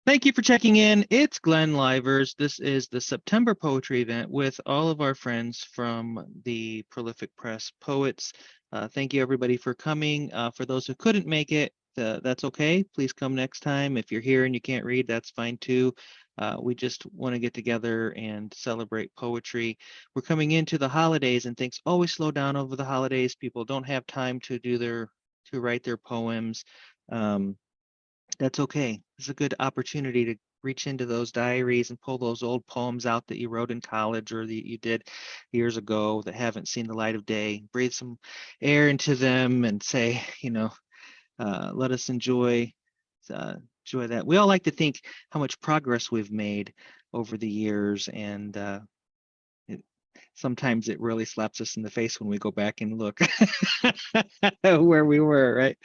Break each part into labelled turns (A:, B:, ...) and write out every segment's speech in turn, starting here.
A: Thank you for checking in. It's Glenn Lyvers. This is the September poetry event with all of our friends from the Prolific Press Poets. Thank you, everybody, for coming. For those who couldn't make it, that's okay. Please come next time. If you're here and you can't read, that's fine too. We just want to get together and celebrate poetry. We're coming into the holidays, and things always slow down over the holidays. People don't have time to write their poems. That's okay. It's a good opportunity to reach into those diaries and pull those old poems out that you wrote in college or that you did years ago that haven't seen the light of day. Breathe some air into them and say, let us enjoy that. We all like to think how much progress we've made over the years, and sometimes it really slaps us in the face when we go back and look where we were, right?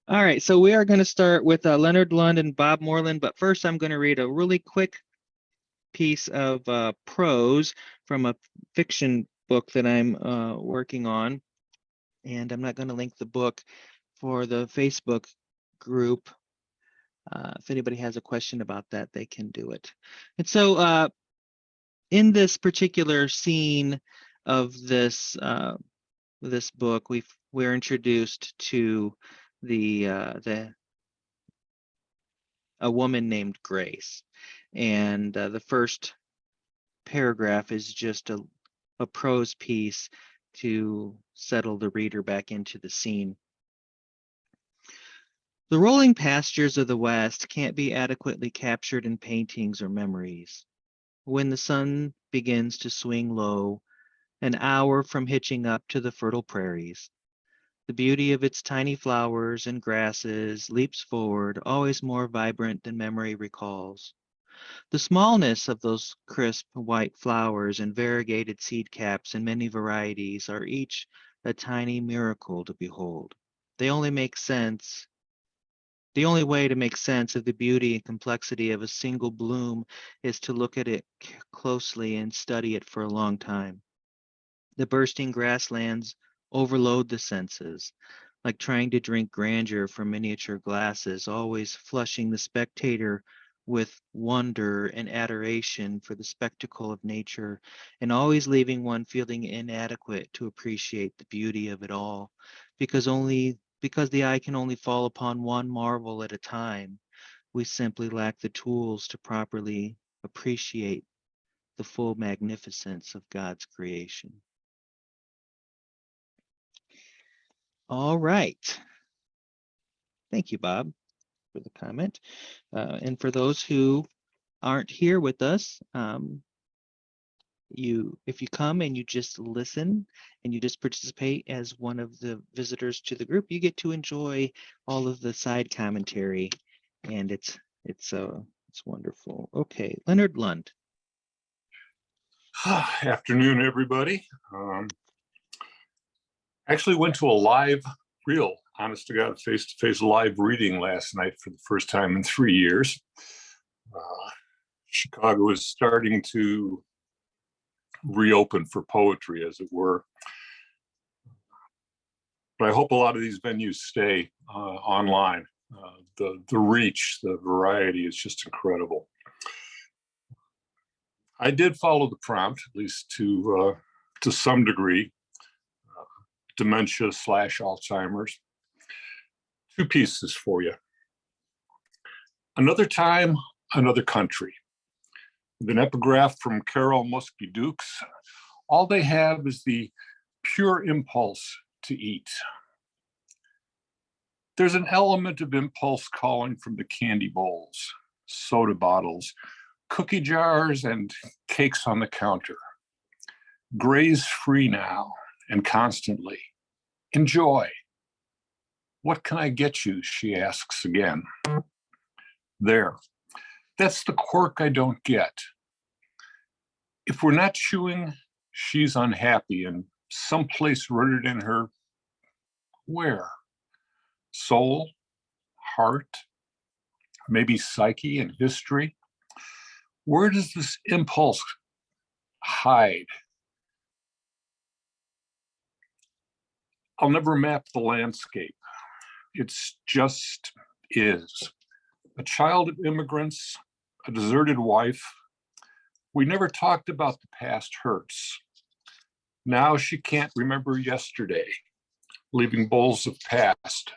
A: All right, so we are going to start with Leonard Lund and Bob Moreland, but first I'm going to read a really quick piece of prose from a fiction book that I'm working on, and I'm not going to link the book for the Facebook group. If anybody has a question about that, they can do it. And so in this particular scene of this book, we're introduced to a woman named Grace, and the first paragraph is just a prose piece to settle the reader back into the scene. The rolling pastures of the West can't be adequately captured in paintings or memories. When the sun begins to swing low, an hour from hitching up to the fertile prairies, the beauty of its tiny flowers and grasses leaps forward, always more vibrant than memory recalls. The smallness of those crisp white flowers and variegated seed caps in many varieties are each a tiny miracle to behold. They only make sense. The only way to make sense of the beauty and complexity of a single bloom is to look at it closely and study it for a long time. The bursting grasslands overload the senses, like trying to drink grandeur from miniature glasses, always flushing the spectator with wonder and adoration for the spectacle of nature, and always leaving one feeling inadequate to appreciate the beauty of it all, because the eye can only fall upon one marvel at a time. We simply lack the tools to properly appreciate the full magnificence of God's creation. All right. Thank you, Bob, for the comment. And for those who aren't here with us, if you come and you just listen and you just participate as one of the visitors to the group, you get to enjoy all of the side commentary, and it's wonderful. Okay, Leonard Lund.
B: Afternoon, everybody. Actually went to a real honest to God, face-to-face live reading last night for the first time in 3 years. Chicago is starting to reopen for poetry, as it were. But I hope a lot of these venues stay online. The reach, the variety is just incredible. I did follow the prompt, at least to some degree, dementia/Alzheimer's. 2 pieces for you. Another time, another country. With an epigraph from Carol Muskie Dukes. All they have is the pure impulse to eat. There's an element of impulse calling from the candy bowls, soda bottles, cookie jars, and cakes on the counter. Graze free now and constantly. Enjoy. What can I get you? She asks again. There. That's the quirk I don't get. If we're not chewing, she's unhappy, and someplace rooted in her, where? Soul, heart, maybe psyche and history? Where does this impulse hide? I'll never map the landscape. It's just is. a child of immigrants, a deserted wife. We never talked about the past hurts. Now she can't remember yesterday, leaving bowls of past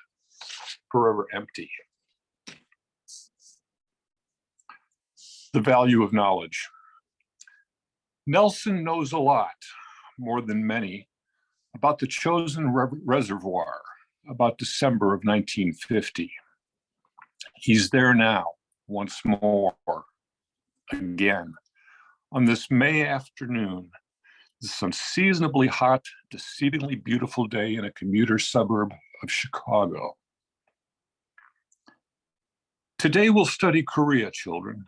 B: forever empty. The value of knowledge. Nelson knows a lot, more than many, about the chosen reservoir, about December of 1950. He's there now, once more, again. On this May afternoon, this unseasonably hot, deceivingly beautiful day in a commuter suburb of Chicago. Today we'll study Korea, children.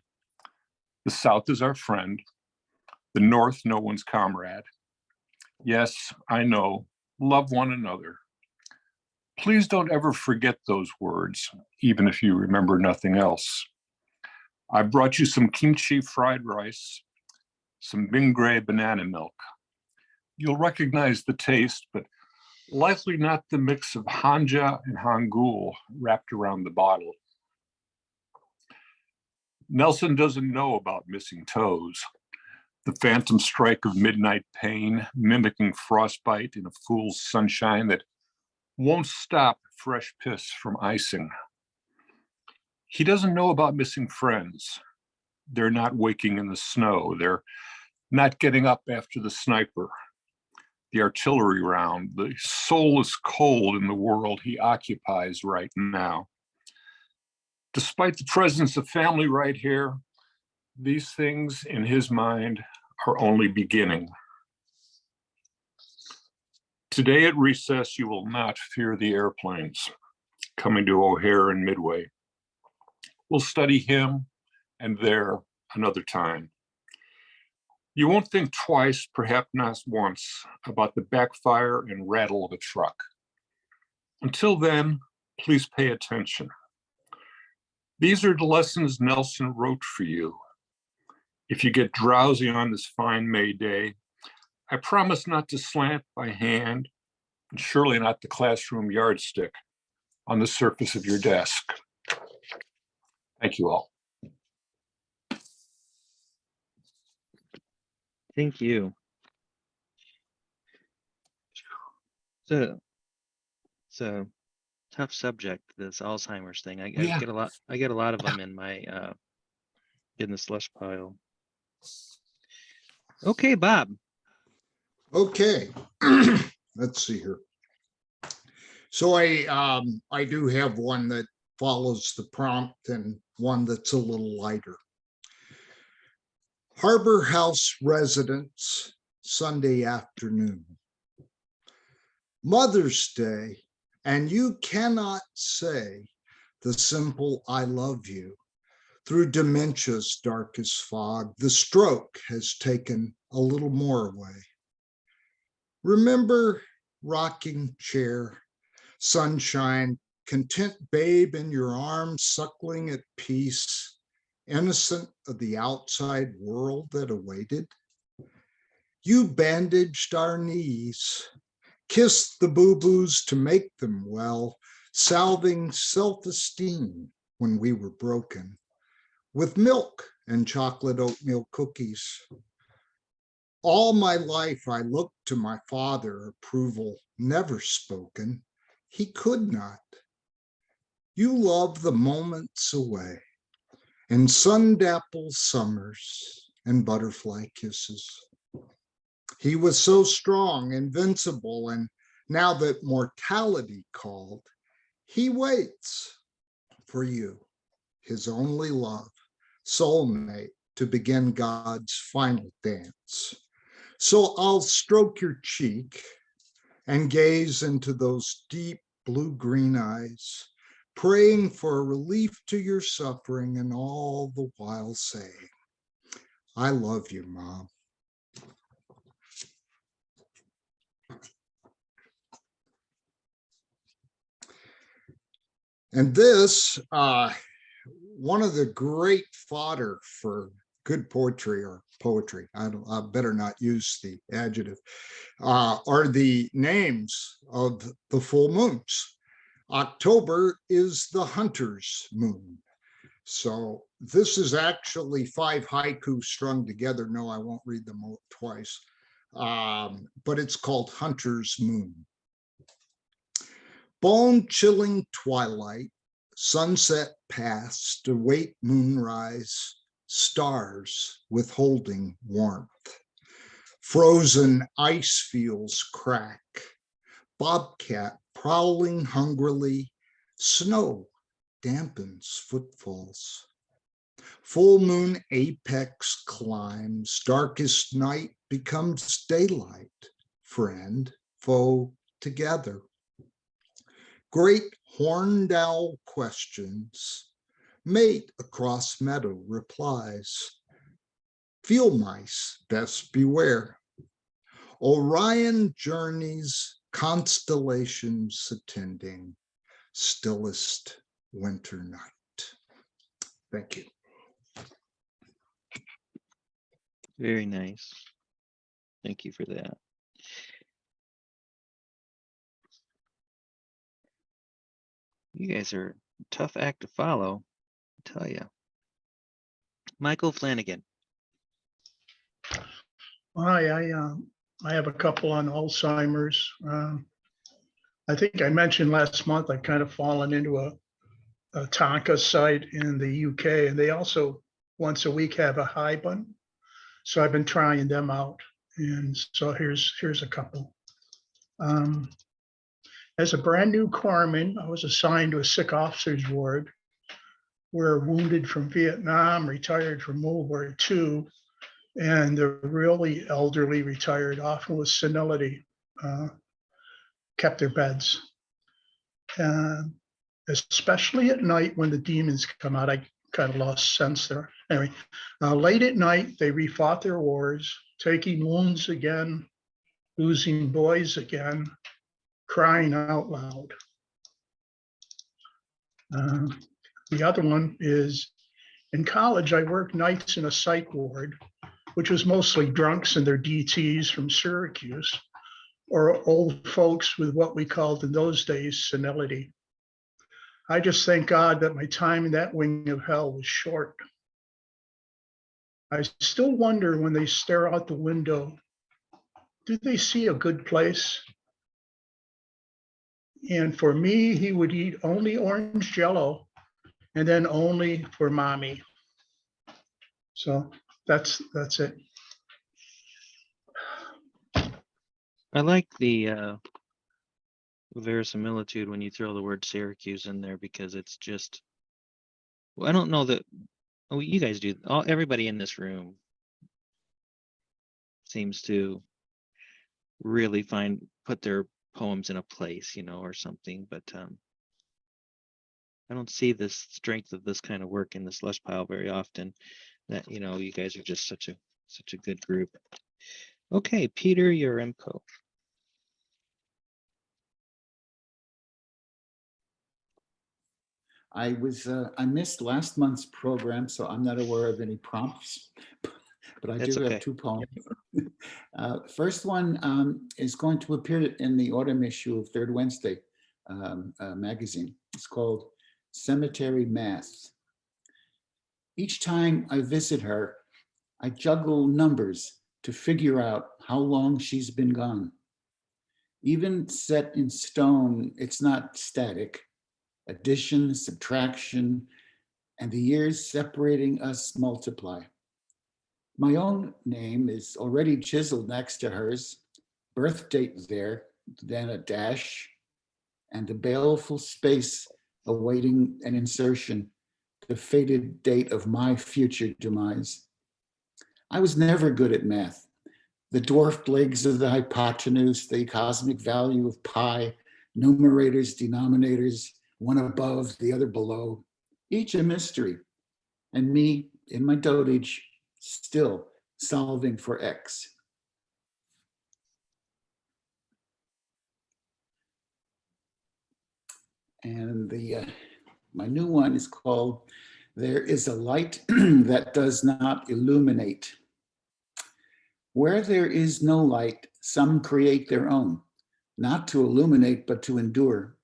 B: The South is our friend, the North no one's comrade. Yes, I know, love one another. Please don't ever forget those words, even if you remember nothing else. I brought you some kimchi fried rice, some Bingray banana milk. You'll recognize the taste, but likely not the mix of hanja and hangul wrapped around the bottle. Nelson doesn't know about missing toes, the phantom strike of midnight pain, mimicking frostbite in a fool's sunshine that won't stop fresh piss from icing. He doesn't know about missing friends. They're not waking in the snow. They're not getting up after the sniper, the artillery round, the soulless cold in the world he occupies right now. Despite the presence of family right here, these things in his mind are only beginning. Today at recess, you will not fear the airplanes coming to O'Hare and Midway. We'll study him and there another time. You won't think twice, perhaps not once, about the backfire and rattle of a truck. Until then, please pay attention. These are the lessons Nelson wrote for you. If you get drowsy on this fine May day, I promise not to slant by hand, and surely not the classroom yardstick on the surface of your desk. Thank you all.
A: Thank you. So it's a tough subject, this Alzheimer's thing. I
B: Yeah.
A: get a lot of them in my in the slush pile. Okay, Bob.
C: Okay, let's see here. So I do have one that follows the prompt and one that's a little lighter. Harbor House residents, Sunday afternoon. Mother's Day, and you cannot say the simple I love you. Through dementia's darkest fog, the stroke has taken a little more away. Remember rocking chair, sunshine, content babe in your arms, suckling at peace, innocent of the outside world that awaited? You bandaged our knees, kissed the boo-boos to make them well, salving self-esteem when we were broken, with milk and chocolate oatmeal cookies. All my life I looked to my father, approval never spoken. He could not. You love the moments away, and sun-dappled summers and butterfly kisses. He was so strong, invincible, and now that mortality called, he waits for you, his only love, soulmate, to begin God's final dance. So I'll stroke your cheek and gaze into those deep blue-green eyes, praying for a relief to your suffering, and all the while saying, I love you, Mom. And this, one of the great fodder for good poetry or poetry, I better not use the adjective, are the names of the full moons. October is the hunter's moon. So this is actually 5 haiku strung together. No, I won't read them all twice. But it's called Hunter's Moon. Bone-chilling twilight, sunset past, await moonrise, stars withholding warmth. Frozen ice fields crack, bobcat prowling hungrily, snow dampens footfalls. Full moon apex climbs, darkest night becomes daylight, friend, foe together. Great horned owl questions, mate across meadow replies, field mice best beware. Orion journeys, constellations attending, stillest winter night. Thank you.
A: Very nice. Thank you for that. You guys are a tough act to follow, I tell you. Michael Flanagan.
D: Hi, I have a couple on Alzheimer's. I think I mentioned last month I kind of fallen into a Tonka site in the UK, and they also once a week have a high bun. So I've been trying them out, and so here's a couple. As a brand new corpsman, I was assigned to a sick officers ward where wounded from Vietnam, retired from World War II, and the really elderly retired, often with senility, kept their beds. Especially at night when the demons come out, I kind of lost sense there. Anyway, late at night, they refought their wars, taking wounds again, losing boys again, crying out loud. The other one is, in college, I worked nights in a psych ward, which was mostly drunks and their DTs from Syracuse, or old folks with what we called in those days senility. I just thank God that my time in that wing of hell was short. I still wonder when they stare out the window, do they see a good place? And for me, he would eat only orange Jello and then only for mommy. So that's it.
A: I like the verisimilitude when you throw the word Syracuse in there, because it's just, well, I don't know that, oh, you guys do, everybody in this room seems to really put their poems in a place, or something, but I don't see this strength of this kind of work in the slush pile very often. That, you guys are just such a good group. Okay, Peter, your IMCO.
E: I missed last month's program, so I'm not aware of any prompts, but I
A: That's
E: do
A: okay.
E: have 2 poems. First one is going to appear in the autumn issue of Third Wednesday magazine. It's called Cemetery Mass. Each time I visit her, I juggle numbers to figure out how long she's been gone. Even set in stone, it's not static. Addition, subtraction, and the years separating us multiply. My own name is already chiseled next to hers, birth date there, then a dash, and a baleful space awaiting an insertion, the fated date of my future demise. I was never good at math. The dwarfed legs of the hypotenuse, the cosmic value of pi, numerators, denominators, one above, the other below, each a mystery, and me in my dotage, still solving for X. And my new one is called There is a Light That Does Not Illuminate. Where there is no light, some create their own, not to illuminate, but to endure.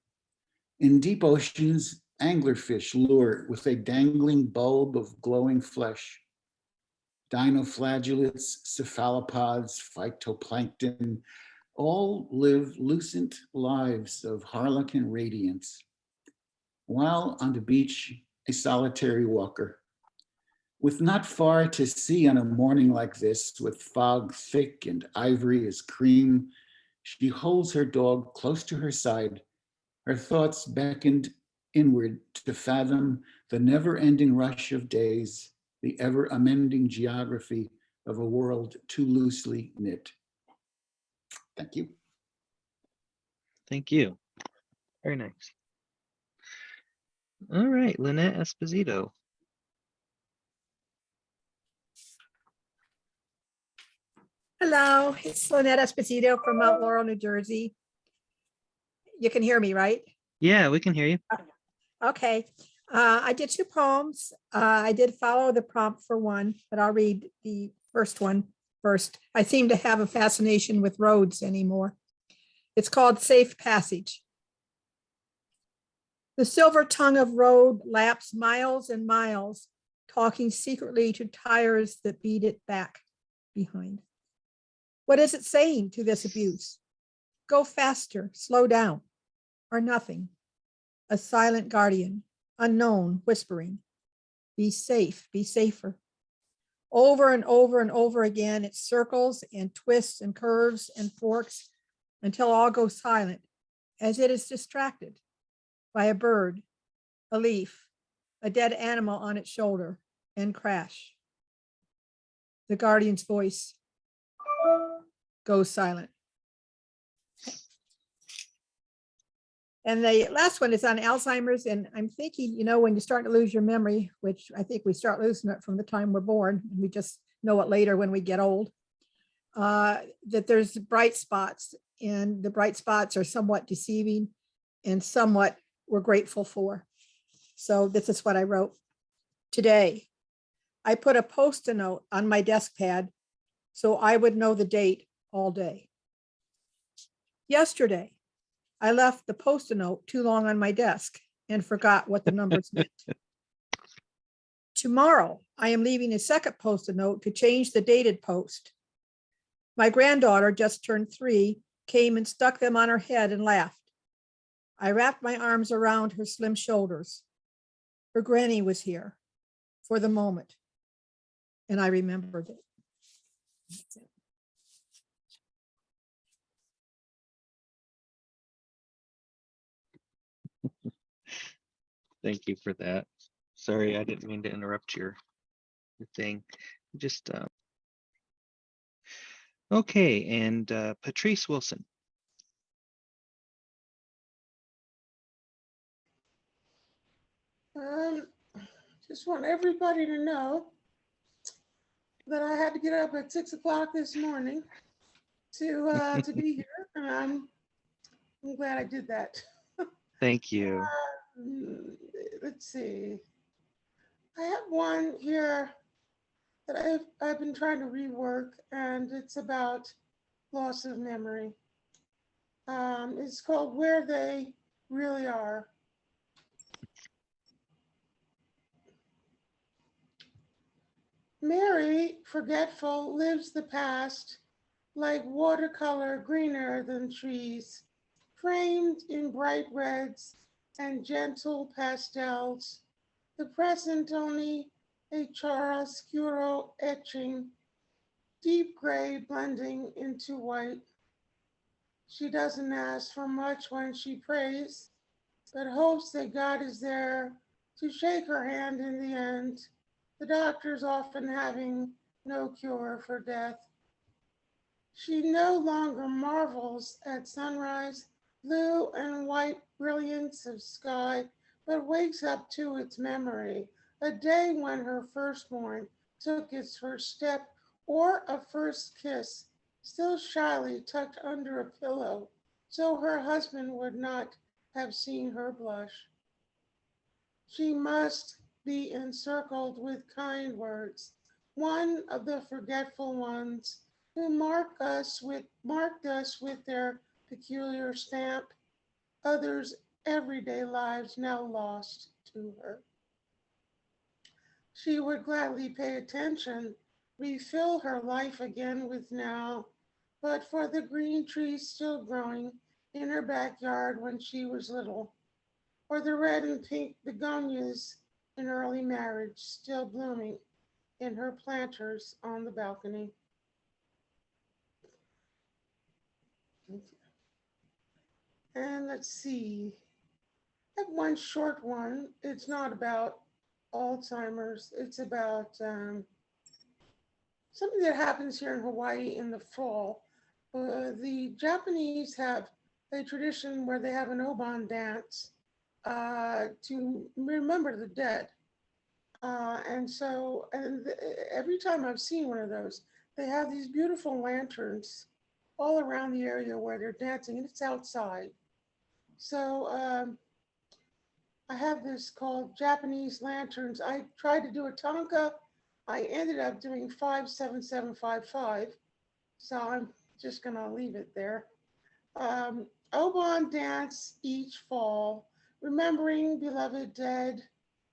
E: In deep oceans anglerfish lure with a dangling bulb of glowing flesh. Dinoflagellates, cephalopods, phytoplankton, all live lucent lives of harlequin radiance. While on the beach, a solitary walker. With not far to see on a morning like this, with fog thick and ivory as cream, she holds her dog close to her side, her thoughts beckoned inward to fathom the never-ending rush of days, the ever-amending geography of a world too loosely knit. Thank you.
A: Thank you. Very nice. All right, Lynette Esposito.
F: Hello, it's Lynette Esposito from Mount Laurel, New Jersey. You can hear me, right?
A: Yeah, we can hear you.
F: Okay. I did 2 poems. I did follow the prompt for one, but I'll read the first one first. I seem to have a fascination with roads anymore. It's called Safe Passage. The silver tongue of road laps miles and miles, talking secretly to tires that beat it back behind. What is it saying to this abuse? Go faster, slow down, or nothing. A silent guardian, unknown, whispering, be safe, be safer. Over and over and over again, it circles and twists and curves and forks until all goes silent, as it is distracted by a bird, a leaf, a dead animal on its shoulder, and crash. The guardian's voice goes silent. And the last one is on Alzheimer's. And I'm thinking, you know, when you start to lose your memory, which I think we start losing it from the time we're born, and we just know it later when we get old, that there's bright spots, and the bright spots are somewhat deceiving and somewhat we're grateful for. So this is what I wrote. Today, I put a Post-it note on my desk pad so I would know the date all day. Yesterday, I left the Post-it note too long on my desk and forgot what the numbers meant. Tomorrow, I am leaving a second Post-it note to change the dated post. My granddaughter, just turned 3, came and stuck them on her head and laughed. I wrapped my arms around her slim shoulders. Her granny was here for the moment, and I remembered it. That's it.
A: Thank you for that. Sorry, I didn't mean to interrupt your thing. Just okay, and Patrice Wilson.
G: Just want everybody to know that I had to get up at 6 o'clock this morning to be here, and I'm glad I did that.
A: Thank you.
G: Let's see. I have one here that I've been trying to rework, and it's about loss of memory. It's called Where They Really Are. Mary, forgetful, lives the past like watercolor greener than trees, framed in bright reds and gentle pastels. The present only a chiaroscuro etching, deep gray blending into white. She doesn't ask for much when she prays, but hopes that God is there to shake her hand in the end. The doctors often having no cure for death. She no longer marvels at sunrise, blue and white brilliance of sky, but wakes up to its memory, a day when her firstborn took its first step, or a first kiss, still shyly tucked under a pillow, so her husband would not have seen her blush. She must be encircled with kind words, one of the forgetful ones who marked us with their peculiar stamp, others everyday lives now lost to her. She would gladly pay attention, refill her life again with now, but for the green trees still growing in her backyard when she was little, or the red and pink begonias in early marriage still blooming in her planters on the balcony. And let's see, I have one short one. It's not about Alzheimer's, it's about something that happens here in Hawaii in the fall. The Japanese have a tradition where they have an oban dance to remember the dead. And every time I've seen one of those, they have these beautiful lanterns all around the area where they're dancing, and it's outside. So I have this called Japanese lanterns. I tried to do a tanka. I ended up doing 57755. So I'm just gonna leave it there. Oban dance each fall, remembering beloved dead,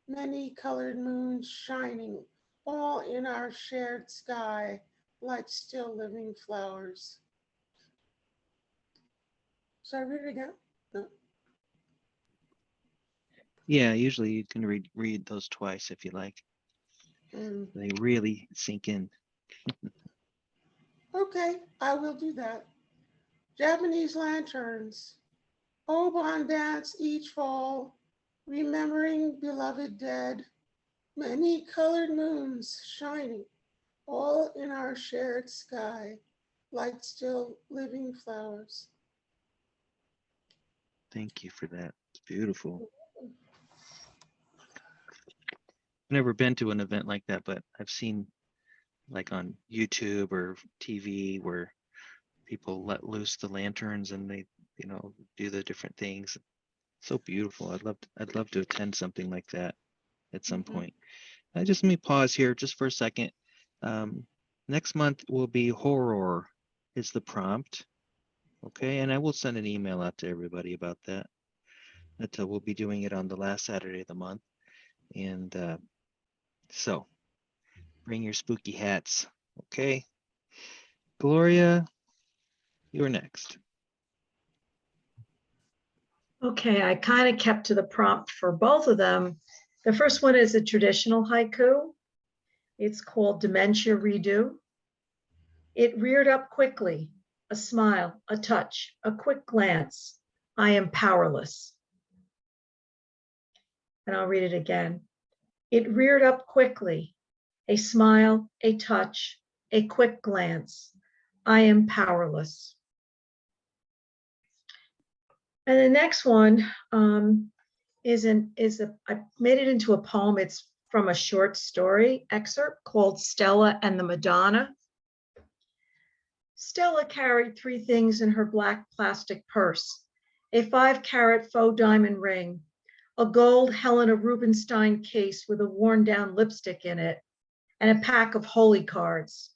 G: many colored moons shining, all in our shared sky, like still living flowers. Should I read it again? No.
A: Yeah, usually you can read those twice if you like. They really sink in.
G: Okay, I will do that. Japanese lanterns, oban dance each fall, remembering beloved dead, many colored moons shining, all in our shared sky, like still living flowers.
A: Thank you for that. It's beautiful. I've never been to an event like that, but I've seen like on YouTube or TV where people let loose the lanterns and they, do the different things. So beautiful. I'd love to attend something like that at some point. Just let me pause here just for a second. Next month will be horror is the prompt. Okay, and I will send an email out to everybody about that. We'll be doing it on the last Saturday of the month. And so bring your spooky hats. Okay. Gloria, you're next.
H: Okay, I kind of kept to the prompt for both of them. The first one is a traditional haiku. It's called Dementia Redo. It reared up quickly, a smile, a touch, a quick glance. I am powerless. And I'll read it again. It reared up quickly, a smile, a touch, a quick glance. I am powerless. And the next one I made it into a poem. It's from a short story excerpt called Stella and the Madonna. Stella carried 3 things in her black plastic purse: a 5-carat faux diamond ring, a gold Helena Rubinstein case with a worn down lipstick in it, and a pack of holy cards.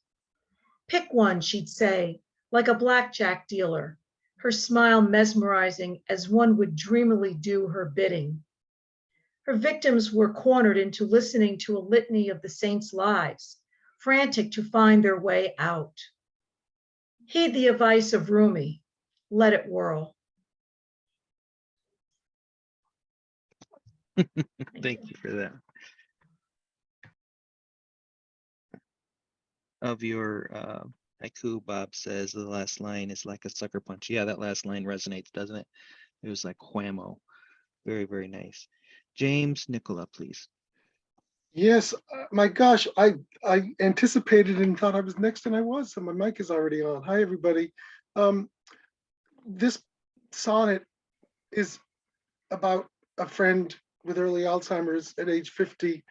H: Pick one, she'd say, like a blackjack dealer, her smile mesmerizing as one would dreamily do her bidding. Her victims were cornered into listening to a litany of the saints' lives, frantic to find their way out. Heed the advice of Rumi, let it whirl.
A: Thank you for that. Of your haiku, Bob says the last line is like a sucker punch. Yeah, that last line resonates, doesn't it? It was like whammo. Very, very nice. James Nicola, please.
I: Yes, my gosh, I anticipated and thought I was next, and I was, so my mic is already on. Hi, everybody. This sonnet is about a friend with early Alzheimer's at age 50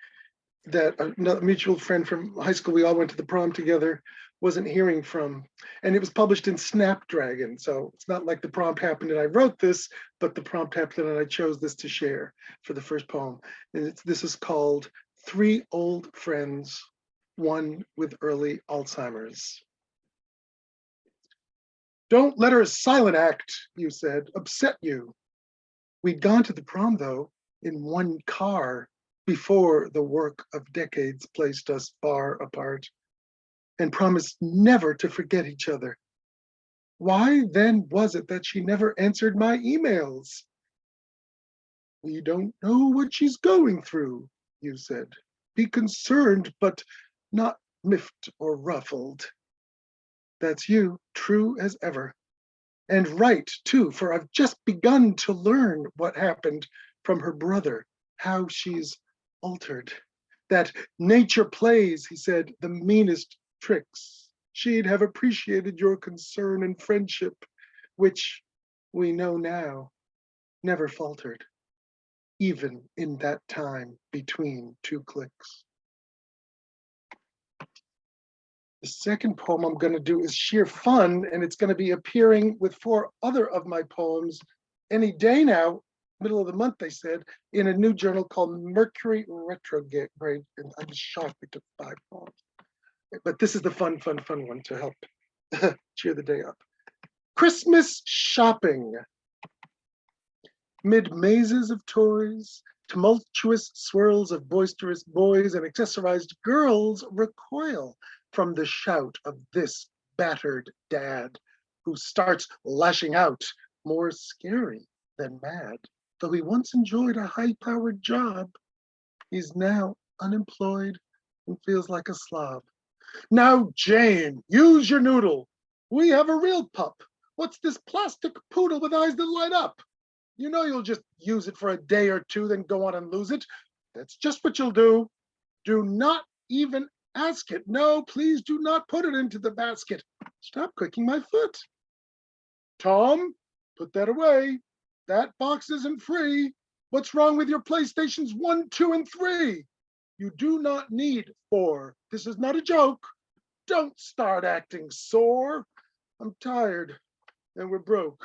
I: that a mutual friend from high school, we all went to the prom together, wasn't hearing from. And it was published in Snapdragon. So it's not like the prompt happened and I wrote this, but the prompt happened and I chose this to share for the first poem. And this is called 3 Old Friends, One with Early Alzheimer's. Don't let her silent act, you said, upset you. We'd gone to the prom, though, in one car before the work of decades placed us far apart, and promised never to forget each other. Why then was it that she never answered my emails? We don't know what she's going through, you said. Be concerned, but not miffed or ruffled. That's you, true as ever. And right, too, for I've just begun to learn what happened from her brother, how she's altered. That nature plays, he said, the meanest tricks. She'd have appreciated your concern and friendship, which we know now never faltered, even in that time between two clicks. The second poem I'm going to do is sheer fun, and it's going to be appearing with 4 other of my poems any day now, middle of the month, they said, in a new journal called Mercury Retrograde. And I'm shocked we took 5 poems. But this is the fun one to help cheer the day up. Christmas shopping. Mid mazes of toys, tumultuous swirls of boisterous boys and accessorized girls recoil from the shout of this battered dad who starts lashing out, more scary than mad. Though he once enjoyed a high-powered job, he's now unemployed and feels like a slob. Now, Jane, use your noodle. We have a real pup. What's this plastic poodle with eyes that light up? You know you'll just use it for a day or 2, then go on and lose it. That's just what you'll do. Do not even ask it. No, please do not put it into the basket. Stop clicking my foot. Tom, put that away. That box isn't free. What's wrong with your PlayStations 1, 2, and 3? You do not need 4. This is not a joke. Don't start acting sore. I'm tired and we're broke.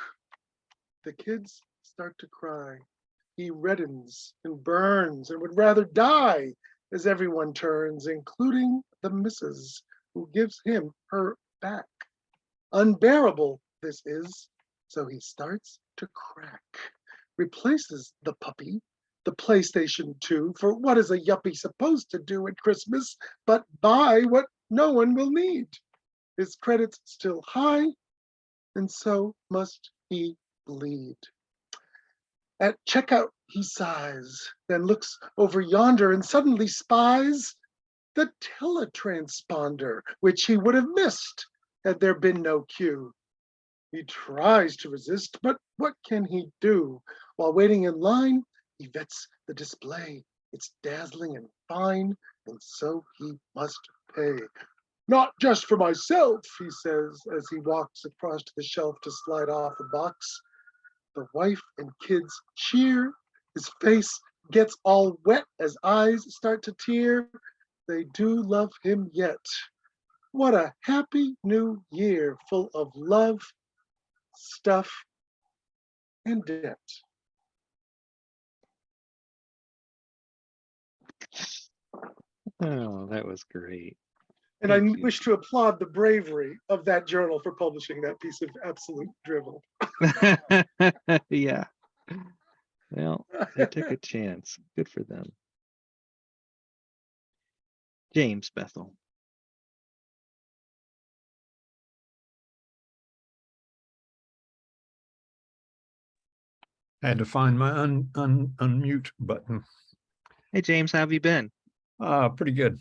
I: The kids start to cry. He reddens and burns and would rather die as everyone turns, including the missus who gives him her back. Unbearable this is, so he starts to crack. Replaces the puppy, the PlayStation 2, for what is a yuppie supposed to do at Christmas but buy what no one will need? His credit's still high, and so must he bleed. At checkout, he sighs, then looks over yonder and suddenly spies the teletransponder, which he would have missed had there been no queue. He tries to resist, but what can he do? While waiting in line, he vets the display. It's dazzling and fine, and so he must pay. Not just for myself, he says as he walks across to the shelf to slide off the box. The wife and kids cheer. His face gets all wet as eyes start to tear. They do love him yet. What a happy new year full of love, stuff, and debt.
A: Oh, that was great.
I: And I
A: Thank you.
I: wish to applaud the bravery of that journal for publishing that piece of absolute drivel.
A: Yeah. Well, they took a chance. Good for them. James Bethel.
J: I had to find my unmute button.
A: Hey, James, how have you been?
J: Pretty good.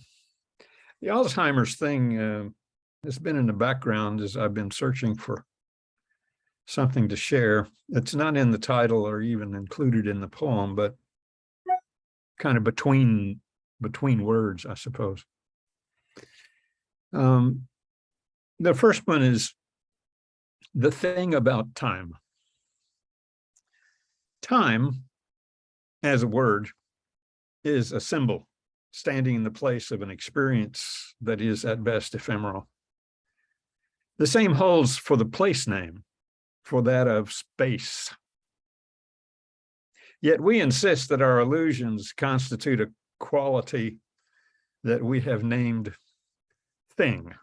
J: The Alzheimer's thing has been in the background as I've been searching for something to share. It's not in the title or even included in the poem, but kind of between words, I suppose. The first one is the thing about time. Time, as a word, is a symbol standing in the place of an experience that is at best ephemeral. The same holds for the place name, for that of space. Yet we insist that our illusions constitute a quality that we have named thing.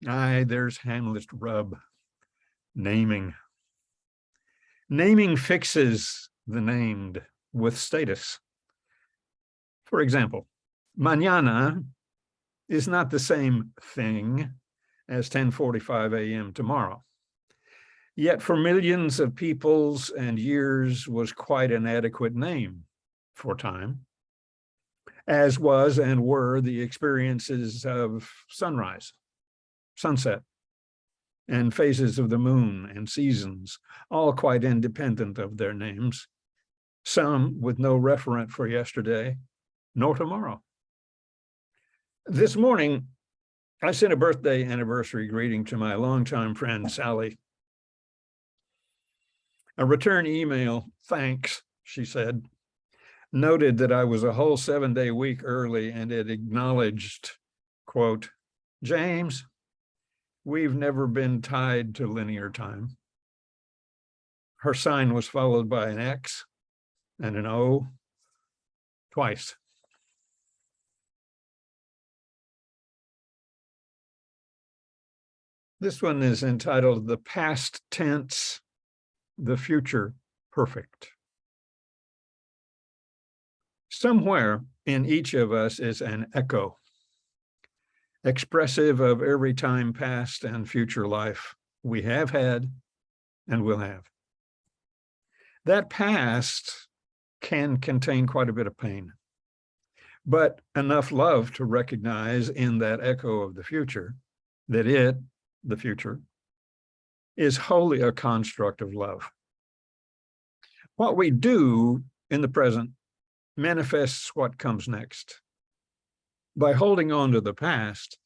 J: Aye, there's Hamlet's rub, naming. Naming fixes the named with status. For example, mañana is not the same thing as 10:45 a.m. tomorrow. Yet for millions of peoples and years was quite an adequate name for time, as was and were the experiences of sunrise, sunset, and phases of the moon and seasons, all quite independent of their names, some with no referent for yesterday nor tomorrow. This morning, I sent a birthday anniversary greeting to my longtime friend, Sally. A return email, thanks, she said, noted that I was a whole 7-day week early, and it acknowledged, quote, James, we've never been tied to linear time. Her sign was followed by an X and an O twice. This one is entitled The Past Tense, the Future Perfect. Somewhere in each of us is an echo, expressive of every time past and future life we have had and will have. That past can contain quite a bit of pain, but enough love to recognize in that echo of the future that it, the future, is wholly a construct of love. What we do in the present manifests what comes next. By holding on to the past,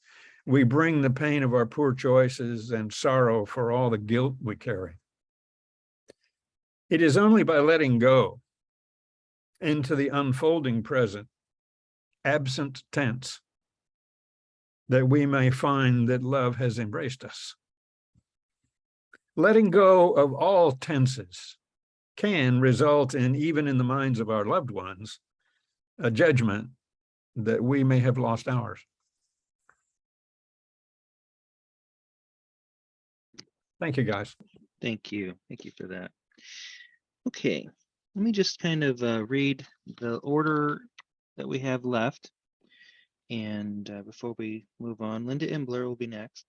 J: we bring the pain of our poor choices and sorrow for all the guilt we carry. It is only by letting go into the unfolding present, absent tense, that we may find that love has embraced us. Letting go of all tenses can result in, even in the minds of our loved ones, a judgment that we may have lost ours. Thank you, guys.
A: Thank you. Thank you for that. Okay, let me just kind of read the order that we have left. And before we move on, Linda Imbler will be next.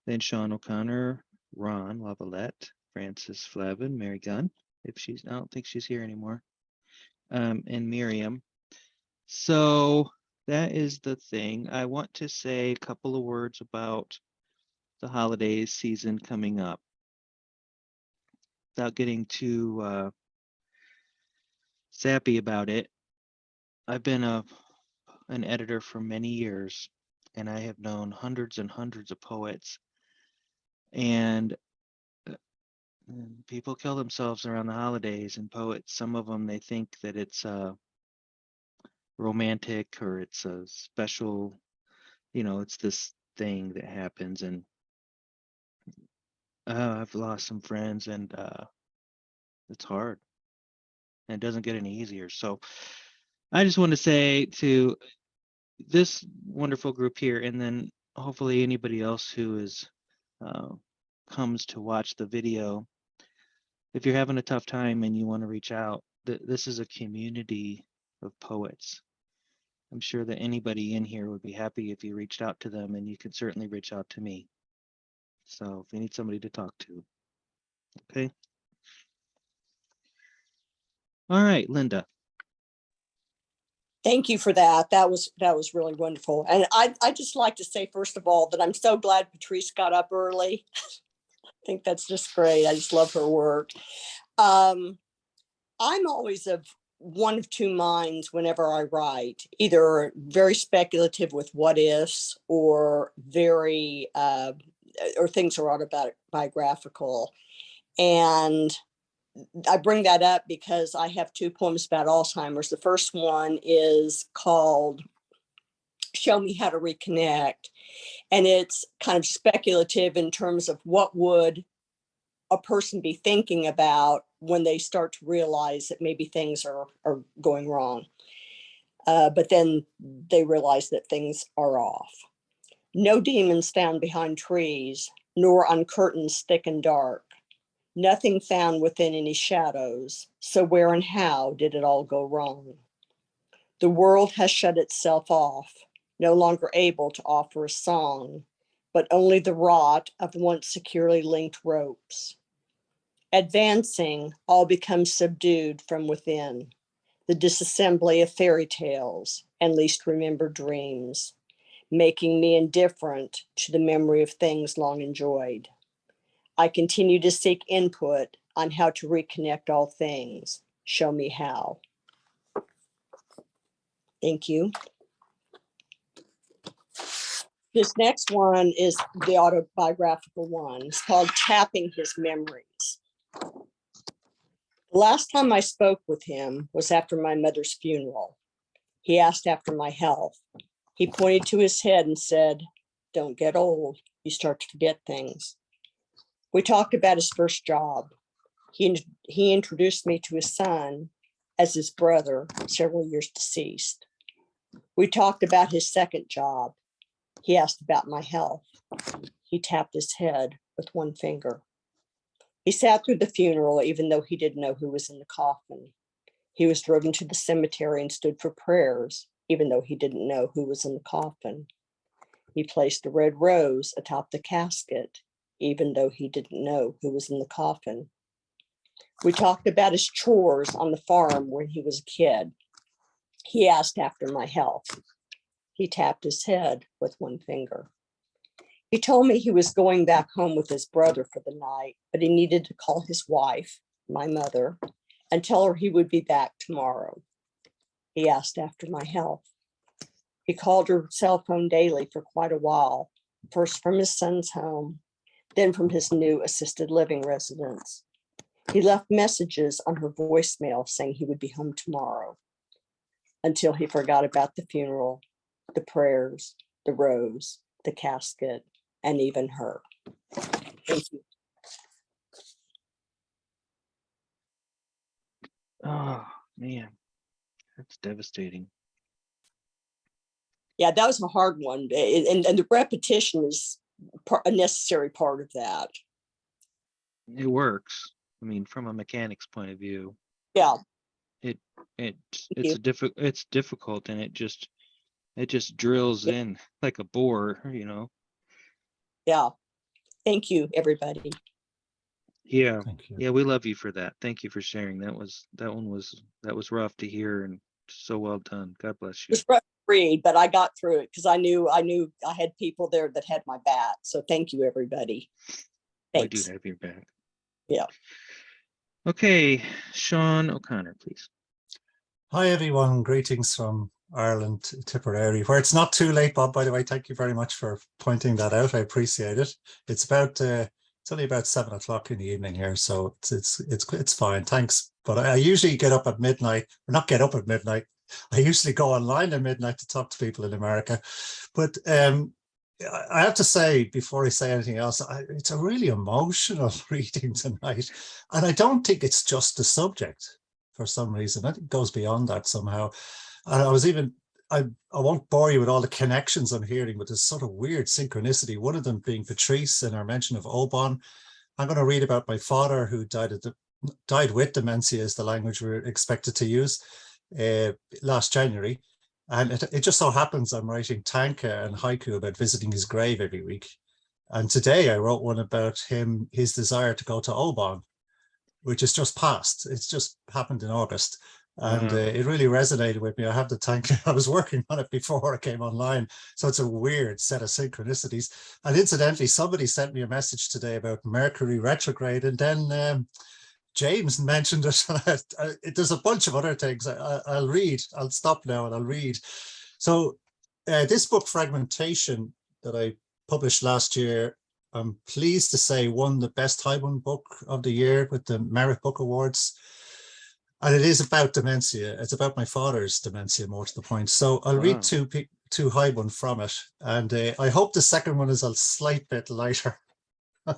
A: Then Sean O'Connor, Ron Lavalette, Frances Flavin, Mary Gunn, if she's, I don't think she's here anymore, and Miriam. So that is the thing. I want to say a couple of words about the holiday season coming up, without getting too sappy about it. I've been an editor for many years, and I have known hundreds and hundreds of poets, and people kill themselves around the holidays. And poets, some of them, they think that it's romantic or it's a special, it's this thing that happens. And I've lost some friends, and it's hard, and it doesn't get any easier. So I just want to say to this wonderful group here, and then hopefully anybody else who is comes to watch the video, if you're having a tough time and you want to reach out, this is a community of poets. I'm sure that anybody in here would be happy if you reached out to them, and you can certainly reach out to me. So if you need somebody to talk to, okay. All right, Linda.
K: Thank you for that. That was really wonderful. And I just like to say, first of all, that I'm so glad Patrice got up early. I think that's just great. I just love her work. I'm always of one of two minds whenever I write, either very speculative with what ifs, or very or things are autobiographical. And I bring that up because I have two poems about Alzheimer's. The first one is called Me How To Reconnect. And it's kind of speculative in terms of what would a person be thinking about when they start to realize that maybe things are going wrong. But then they realize that things are off. No demons stand behind trees, nor on curtains thick and dark. Nothing found within any shadows. So where and how did it all go wrong? The world has shut itself off, no longer able to offer a song, but only the rot of once securely linked ropes. Advancing, all becomes subdued from within, the disassembly of fairy tales and least remembered dreams, making me indifferent to the memory of things long enjoyed. I continue to seek input on how to reconnect all things. Show me how. Thank you. This next one is the autobiographical one. It's called Tapping His Memories. The last time I spoke with him was after my mother's funeral. He asked after my health. He pointed to his head and said, "Don't get old. You start to forget things." We talked about his first job. He introduced me to his son as his brother, several years deceased. We talked about his second job. He asked about my health. He tapped his head with one finger. He sat through the funeral, even though he didn't know who was in the coffin. He was driven to the cemetery and stood for prayers, even though he didn't know who was in the coffin. He placed a red rose atop the casket, even though he didn't know who was in the coffin. We talked about his chores on the farm when he was a kid. He asked after my health. He tapped his head with one finger. He told me he was going back home with his brother for the night, but he needed to call his wife, my mother, and tell her he would be back tomorrow. He asked after my health. He called her cell phone daily for quite a while, first from his son's home, then from his new assisted living residence. He left messages on her voicemail saying he would be home tomorrow, until he forgot about the funeral, the prayers, the rose, the casket, and even her. Thank you.
A: Oh, man, that's devastating.
K: Yeah, that was a hard one. And the repetition is a necessary part of that.
A: It works. I mean, from a mechanic's point of view,
K: Yeah.
A: it's difficult, and it just drills in like a bore, you know.
K: Yeah. Thank you, everybody.
A: Yeah.
E: Thank you.
A: Yeah, we love you for that. Thank you for sharing. That was rough to hear, and so well done. God bless
K: It
A: you.
K: was rough to read, but I got through it because I knew I had people there that had my back. So thank you, everybody. Thanks.
A: We do have your back.
K: Yeah.
A: Okay, Sean O'Connor, please.
L: Hi, everyone. Greetings from Ireland, Tipperary, where it's not too late, Bob, by the way. Thank you very much for pointing that out. I appreciate it. It's only about 7 o'clock in the evening here, so it's fine. Thanks. But I usually get up at midnight, or not get up at midnight. I usually go online at midnight to talk to people in America. But I have to say, before I say anything else, it's a really emotional reading tonight. And I don't think it's just the subject for some reason. I think it goes beyond that somehow. And I won't bore you with all the connections I'm hearing, but there's sort of weird synchronicity. One of them being Patrice and our mention of Obon. I'm going to read about my father who died with dementia, is the language we're expected to use, last January. And it just so happens I'm writing tanka and haiku about visiting his grave every week. And today I wrote one about his desire to go to Obon, which is just passed. It's just happened in August. And it really resonated with me. I have the tanka. I was working on it before I came online. So it's a weird set of synchronicities. And incidentally, somebody sent me a message today about Mercury retrograde. And then James mentioned it. There's a bunch of other things. I'll read. I'll stop now and I'll read. So this book, Fragmentation, that I published last year, I'm pleased to say won the Best Haibun book of the year with the Merit Book Awards. And it is about dementia. It's about my father's dementia, more to the point. So I'll read two Haibun from it. And I hope the second one is a slight bit lighter. And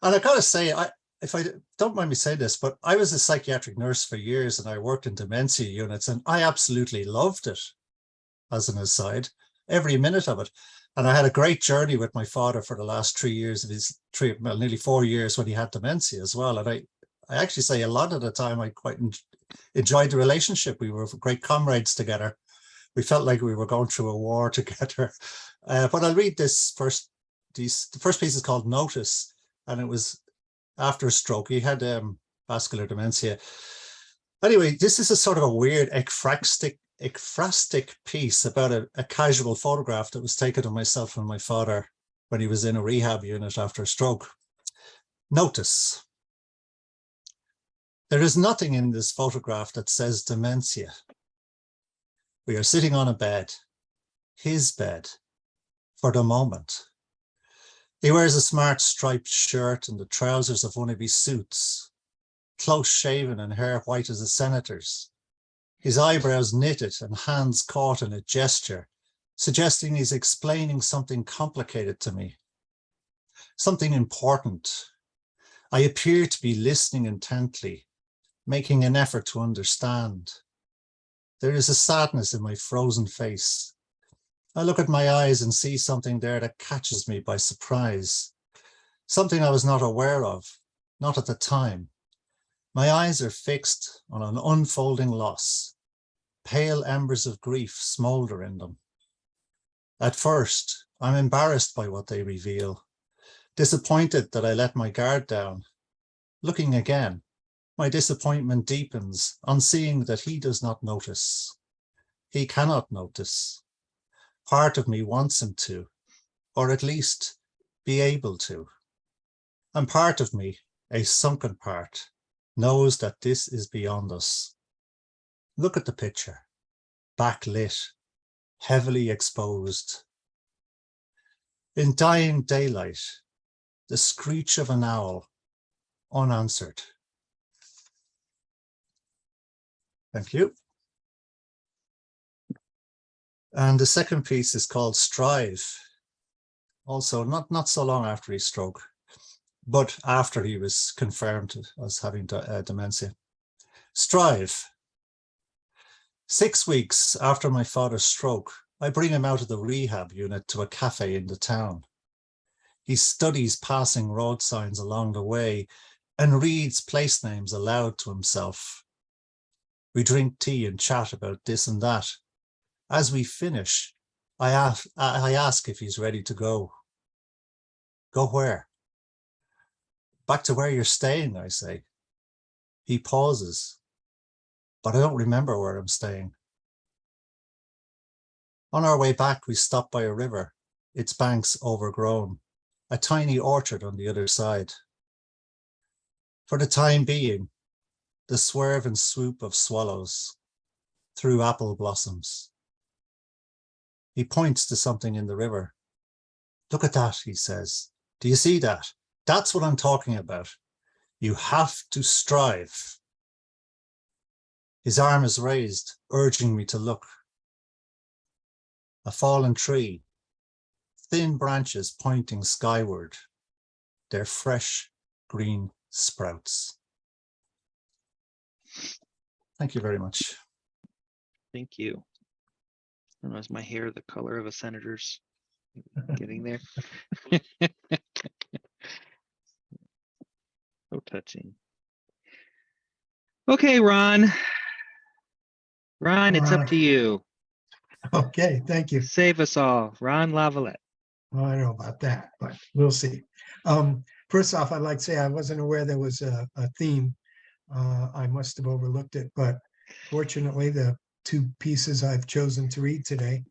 L: I gotta say, if I don't mind me saying this, but I was a psychiatric nurse for years and I worked in dementia units and I absolutely loved it, as an aside. every minute of it. And I had a great journey with my father for the last 3 years of his nearly 4 years when he had dementia as well. And I actually say a lot of the time I quite enjoyed the relationship. We were great comrades together. We felt like we were going through a war together. But I'll read this first. The first piece is called Notice, and it was after a stroke. He had vascular dementia. Anyway, this is a sort of a weird ekphrastic piece about a casual photograph that was taken of myself and my father when he was in a rehab unit after a stroke. Notice. There is nothing in this photograph that says dementia. We are sitting on a bed, his bed, for the moment. He wears a smart striped shirt and the trousers of one of his suits, close shaven and hair white as a senator's. His eyebrows knitted and hands caught in a gesture, suggesting he's explaining something complicated to me, something important. I appear to be listening intently, making an effort to understand. There is a sadness in my frozen face. I look at my eyes and see something there that catches me by surprise, something I was not aware of, not at the time. My eyes are fixed on an unfolding loss. Pale embers of grief smolder in them. At first, I'm embarrassed by what they reveal, disappointed that I let my guard down. Looking again, my disappointment deepens on seeing that he does not notice. He cannot notice. Part of me wants him to, or at least be able to. And part of me, a sunken part, knows that this is beyond us. Look at the picture, backlit, heavily exposed. In dying daylight, the screech of an owl, unanswered. Thank you. And the second piece is called Strife. Also, not so long after his stroke, but after he was confirmed as having dementia. Strive. 6 weeks after my father's stroke, I bring him out of the rehab unit to a cafe in the town. He studies passing road signs along the way and reads place names aloud to himself. We drink tea and chat about this and that. As we finish, I ask if he's ready to go. Go where? Back to where you're staying, I say. He pauses, but I don't remember where I'm staying. On our way back, we stop by a river, its banks overgrown, a tiny orchard on the other side. For the time being, the swerve and swoop of swallows through apple blossoms. He points to something in the river. Look at that, he says. Do you see that? That's what I'm talking about. You have to strive. His arm is raised, urging me to look. A fallen tree, thin branches pointing skyward, their fresh green sprouts. Thank you very much.
A: Thank you. I don't know, is my hair the color of a senator's? Getting there. So touching. Okay, Ron. Ron, it's up to you.
M: Okay, thank you.
A: Save us all. Ron Lavalette.
M: Well, I don't know about that, but we'll see. First off, I'd like to say I wasn't aware there was a theme. I must have overlooked it, but fortunately, the two pieces I've chosen to read today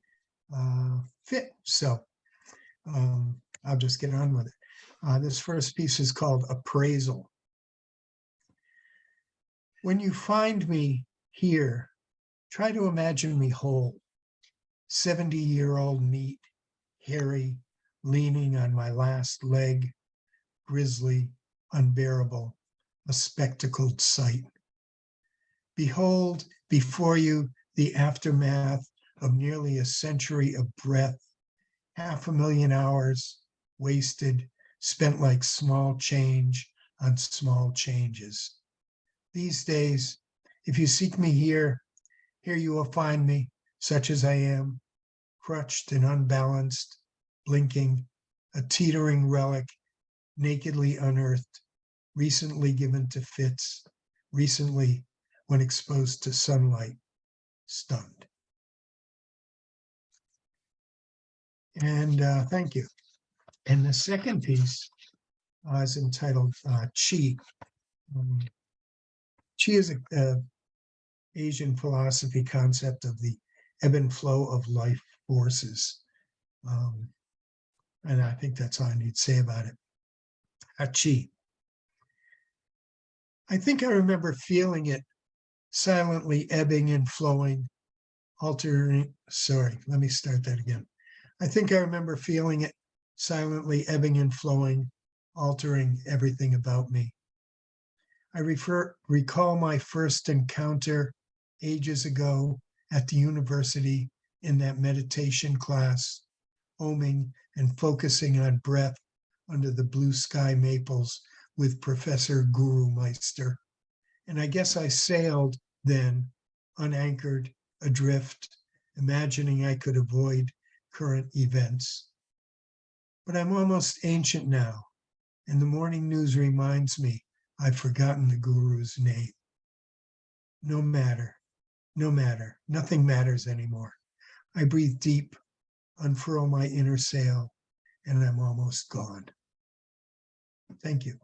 M: fit. So I'll just get on with it. This first piece is called Appraisal. When you find me here, try to imagine me whole, 70-year-old meat, hairy, leaning on my last leg, grisly, unbearable, a spectacled sight. Behold before you the aftermath of nearly a century of breath, 500,000 hours wasted, spent like small change on small changes. These days, if you seek me here, here you will find me, such as I am, crutched and unbalanced, blinking, a teetering relic, nakedly unearthed, recently given to fits, recently when exposed to sunlight, stunned. And thank you. And the second piece is entitled Chi. Chi is a Asian philosophy concept of the ebb and flow of life forces. And I think that's all I need to say about it. Chi. I think I remember feeling it silently ebbing and flowing, altering. Sorry, let me start that again. I think I remember feeling it silently ebbing and flowing, altering everything about me. I recall my first encounter ages ago at the university in that meditation class, oming and focusing on breath under the blue sky maples with Professor Guru Meister. And I guess I sailed then, unanchored, adrift, imagining I could avoid current events. But I'm almost ancient now, and the morning news reminds me I've forgotten the Guru's name. No matter, nothing matters anymore. I breathe deep, unfurl my inner sail, and I'm almost gone. Thank you.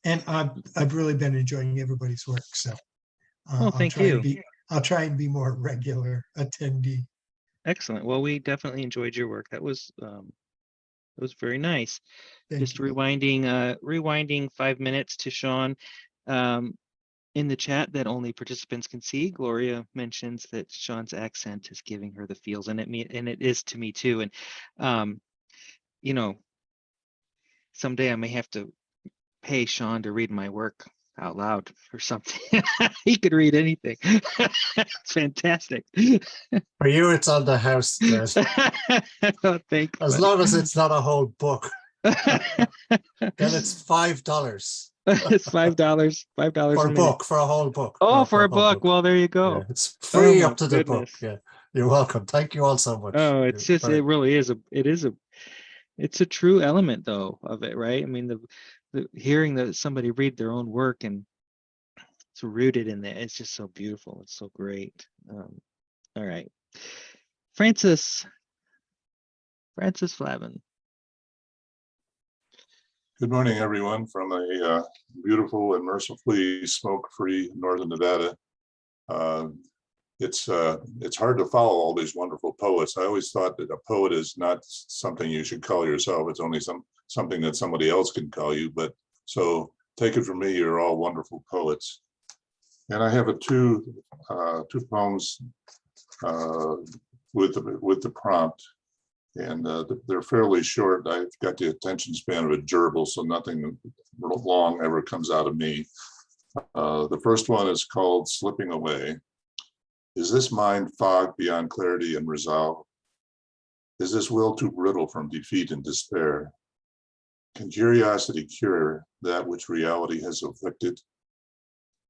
M: And I've really been enjoying everybody's work, so
A: Well, thank you.
M: I'll try and be more regular attendee.
A: Excellent. Well, we definitely enjoyed your work. That was very nice. Just rewinding 5 minutes to Sean. In the chat that only participants can see, Gloria mentions that Sean's accent is giving her the feels, and it is to me too. And you know, someday I may have to pay Sean to read my work out loud or something. He could read anything. It's fantastic.
L: For you, it's on the house.
A: Oh, thanks.
L: As long as it's not a whole book. Then it's $5.
A: It's $5. $5
L: for
A: a
L: a
A: minute.
L: book, for a whole book.
A: Oh, for a book. Well, there you go.
L: Yeah, it's free
A: Oh,
L: up to the book. Yeah, you're welcome. Thank you all so much.
A: Oh, it's just, it really is it's a true element though of it, right? I mean, the hearing that somebody read their own work and it's rooted in that, it's just so beautiful. It's so great. All right, Francis Flavin.
N: Good morning, everyone, from a beautiful and mercifully smoke-free northern Nevada. It's hard to follow all these wonderful poets. I always thought that a poet is not something you should call yourself. It's only something that somebody else can call you. But so take it from me, you're all wonderful poets. And I have two poems with the prompt. And they're fairly short. I've got the attention span of a gerbil, so nothing long ever comes out of me. The first one is called Slipping Away. Is this mind fogged beyond clarity and resolve? Is this will too brittle from defeat and despair? Can curiosity cure that which reality has afflicted?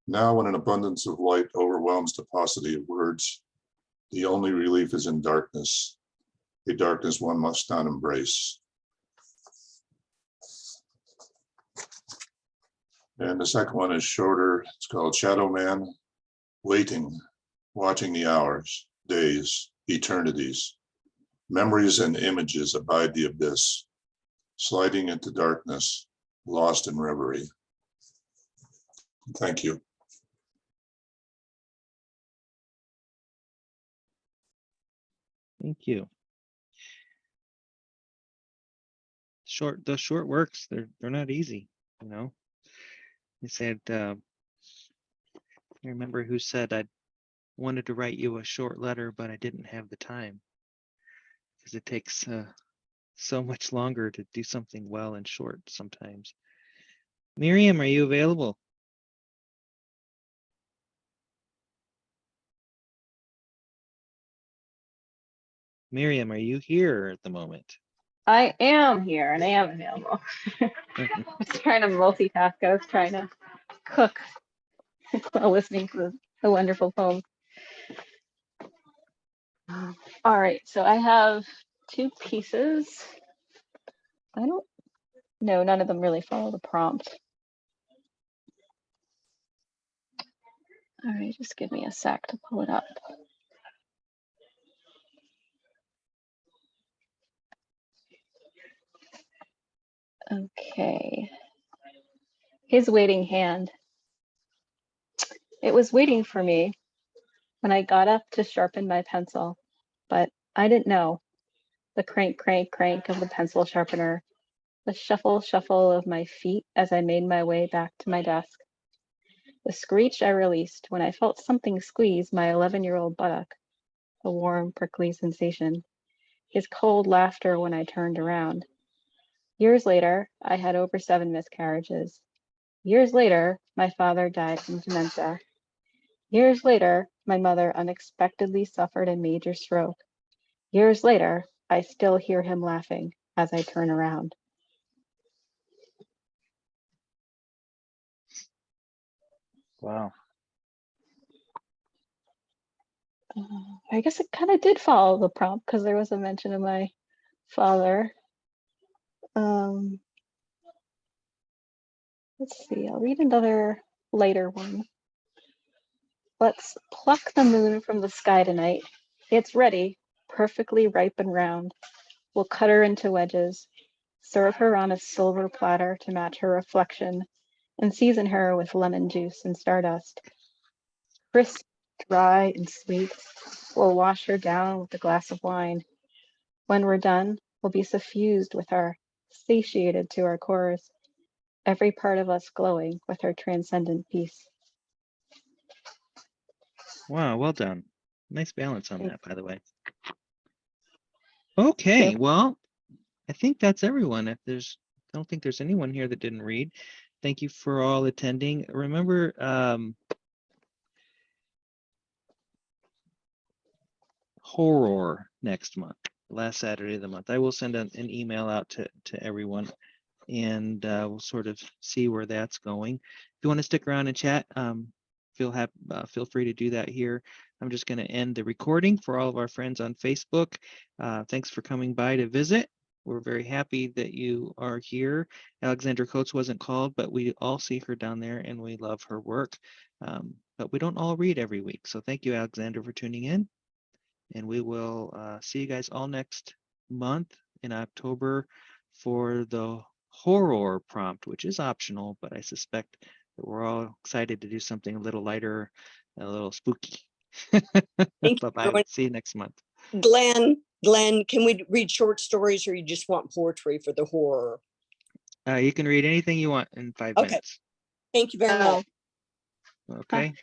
N: Now when an abundance of light overwhelms the paucity of words, the only relief is in darkness. A darkness one must not embrace. And the second one is shorter. It's called Shadow Man. Waiting, watching the hours, days, eternities. Memories and images abide the abyss, sliding into darkness, lost in reverie. Thank you.
A: Thank you. The short works, they're not easy, you know. He said, I remember who said, I wanted to write you a short letter, but I didn't have the time, because it takes so much longer to do something well and short sometimes. Miriam, are you available? Miriam, are you here at the moment?
O: I am here and I am available. I was trying to multitask. I was trying to cook while listening to the wonderful poem. All right, so I have 2 pieces. I don't know, none of them really follow the prompt. All right, just give me a sec to pull it up. Okay. His waiting hand. It was waiting for me when I got up to sharpen my pencil, but I didn't know. The crank, crank, crank of the pencil sharpener, the shuffle, shuffle of my feet as I made my way back to my desk, the screech I released when I felt something squeeze my 11-year-old buttock, a warm, prickly sensation, his cold laughter when I turned around. Years later, I had over 7 miscarriages. Years later, my father died from dementia. Years later, my mother unexpectedly suffered a major stroke. Years later, I still hear him laughing as I turn around.
A: Wow.
O: I guess it kind of did follow the prompt because there was a mention of my father. Let's see, I'll read another lighter one. Let's pluck the moon from the sky tonight. It's ready, perfectly ripe and round. We'll cut her into wedges, serve her on a silver platter to match her reflection, and season her with lemon juice and stardust. Crisp, dry, and sweet, we'll wash her down with a glass of wine. When we're done, we'll be suffused with her, satiated to our cores, every part of us glowing with her transcendent peace.
A: Wow, well done. Nice balance on that, by the way. Okay, well, I think that's everyone. I don't think there's anyone here that didn't read. Thank you for all attending. Remember, horror next month, last Saturday of the month. I will send an email out to everyone, and we'll sort of see where that's going. If you want to stick around and chat, feel free to do that here. I'm just going to end the recording for all of our friends on Facebook. Thanks for coming by to visit. We're very happy that you are here. Alexandra Coates wasn't called, but we all see her down there and we love her work. But we don't all read every week. So thank you, Alexandra, for tuning in. And we will see you guys all next month in October for the horror prompt, which is optional, but I suspect that we're all excited to do something a little lighter, a little spooky. Bye-bye. See you next month.
K: Glenn, can we read short stories, or you just want poetry for the horror?
A: You can read anything you want in 5 minutes.
K: Thank you very much.
A: Okay.